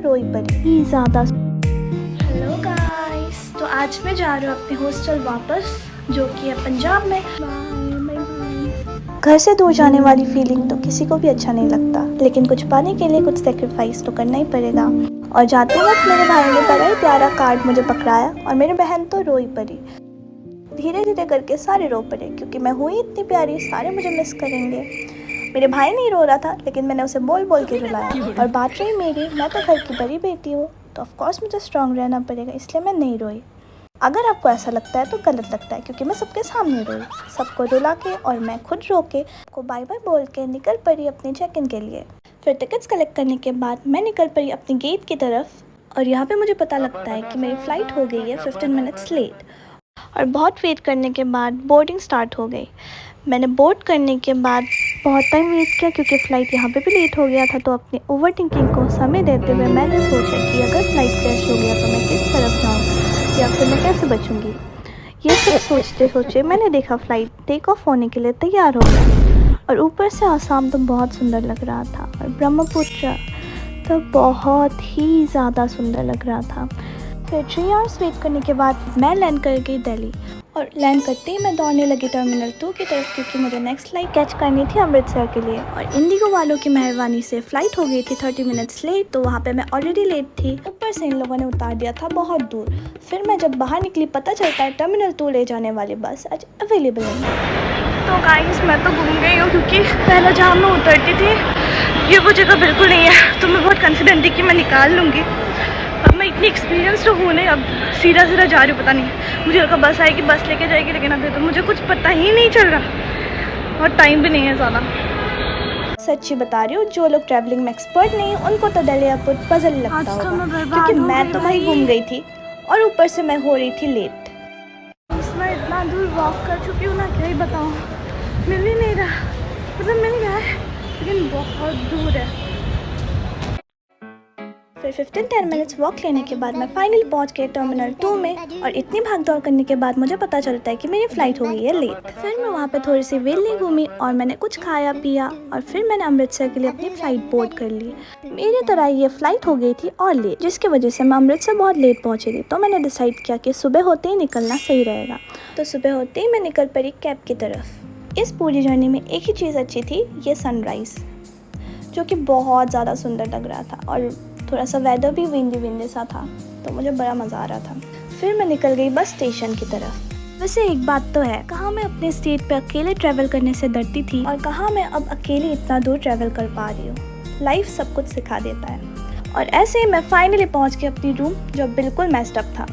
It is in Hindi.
रोई पर ही ज़्यादा। हेलो गाइस, तो आज मैं जा रही हूँ अपने हॉस्टल वापस, जो कि है पंजाब में। घर से दूर जाने वाली फीलिंग तो किसी को भी अच्छा नहीं लगता, लेकिन कुछ पाने के लिए कुछ सेक्रीफाइस तो करना ही पड़ेगा। और जाते वक्त मेरे भाई ने बड़ा ही प्यारा कार्ड मुझे पकड़ाया और मेरी बहन तो रोई पड़ी। धीरे धीरे करके सारे रो पड़े, क्योंकि मैं हुई इतनी प्यारी, सारे मुझे मिस करेंगे। मेरे भाई नहीं रो रहा था, लेकिन मैंने उसे बोल बोल के रुलाया। और बात रही मेरी, मैं तो घर की बड़ी बेटी हूँ, तो ऑफकोर्स मुझे स्ट्रॉन्ग रहना पड़ेगा, इसलिए मैं नहीं रोई। अगर आपको ऐसा लगता है तो गलत लगता है, क्योंकि मैं सबके सामने रोई, सबको रुला के और मैं खुद रो के को बाय बाय बोल के निकल पड़ी अपने चेक इन के लिए। फिर टिकट्स कलेक्ट करने के बाद मैं निकल पड़ी अपनी गेट की तरफ, और यहाँ पे मुझे पता लगता है कि मेरी फ़्लाइट हो गई है 15 मिनट्स लेट। और बहुत वेट करने के बाद बोर्डिंग स्टार्ट हो गई। मैंने बोर्ड करने के बाद बहुत टाइम वेट किया, क्योंकि फ़्लाइट यहाँ पे भी लेट हो गया था। तो अपनी ओवर थिंकिंग को समय देते हुए मैंने सोचा कि अगर फ़्लाइट क्रैश हो गया तो मैं किस तरफ जाऊँ या फिर मैं कैसे बचूँगी। ये सब सोचते सोचते मैंने देखा फ़्लाइट टेक ऑफ होने के लिए तैयार हो गया, और ऊपर से आसाम तो बहुत सुंदर लग रहा था, और ब्रह्मपुत्र तो बहुत ही ज़्यादा सुंदर लग रहा था। फिर 3 आवर्स वेट करने के बाद मैं लैंड कर गई दिल्ली, और लैंड करते ही मैं दौड़ने लगी टर्मिनल 2 की तरफ, क्योंकि मुझे नेक्स्ट फ़्लाइट कैच करनी थी अमृतसर के लिए। और इंडिगो वालों की मेहरबानी से फ़्लाइट हो गई थी 30 मिनट्स लेट, तो वहाँ पे मैं ऑलरेडी लेट थी। ऊपर से इन लोगों ने उतार दिया था बहुत दूर। फिर मैं जब बाहर निकली, पता चलता है टर्मिनल 2 ले जाने वाली बस आज अवेलेबल नहीं। तो गाइस, मैं तो घूम गई हूँ, क्योंकि पहले जहाँ मैं उतरती थी ये वो जगह बिल्कुल नहीं है। तो मैं बहुत कॉन्फिडेंट थी कि मैं निकाल लूँगी। अब मैं इतनी एक्सपीरियंस तो हूँ नहीं, अब सीधा सीधा जा रही हूँ। पता नहीं, मुझे लगा बस आएगी, बस लेके जाएगी, लेकिन अभी तो मुझे कुछ पता ही नहीं चल रहा, और टाइम भी नहीं है ज़्यादा। सच्ची बता रही हूँ, जो लोग ट्रैवलिंग में एक्सपर्ट नहीं, उनको तो दिल्ली एयरपोर्ट पजल लगता होगा, क्योंकि मैं तो भाई घूम गई थी, और ऊपर से मैं हो रही थी लेट। मैं इतना दूर वॉक कर चुकी हूँ ना, क्या ही बताऊँ, मिल ही नहीं रहा। मतलब मिल गया है, लेकिन बहुत दूर है। फिर 15-10 मिनट्स वॉक लेने के बाद मैं फाइनली पहुंच गई टर्मिनल 2 में, और इतनी भाग दौड़ करने के बाद मुझे पता चलता है कि मेरी फ़्लाइट हो गई है लेट। फिर मैं वहाँ पे थोड़ी सी वेली घूमी, और मैंने कुछ खाया पिया, और फिर मैंने अमृतसर के लिए अपनी फ़्लाइट बोर्ड कर ली। मेरी तरह ये फ़्लाइट हो गई थी और लेट, जिसकी वजह से मैं अमृतसर बहुत लेट पहुँची थी। तो मैंने डिसाइड किया कि सुबह होते ही निकलना सही रहेगा। तो सुबह होते ही मैं निकल पड़ी कैब की तरफ। इस पूरी जर्नी में एक ही चीज़ अच्छी थी, ये सनराइज़, जो कि बहुत ज़्यादा सुंदर लग रहा था, और थोड़ा सा वेदर भी विंडी सा था, तो मुझे बड़ा मज़ा आ रहा था। फिर मैं निकल गई बस स्टेशन की तरफ। वैसे एक बात तो है, कहाँ मैं अपने स्टेट पे अकेले ट्रैवल करने से डरती थी, और कहाँ मैं अब अकेले इतना दूर ट्रैवल कर पा रही हूँ। लाइफ सब कुछ सिखा देता है। और ऐसे ही मैं फाइनली पहुँच गई अपनी रूम, जो बिल्कुल मेस्ड अप था।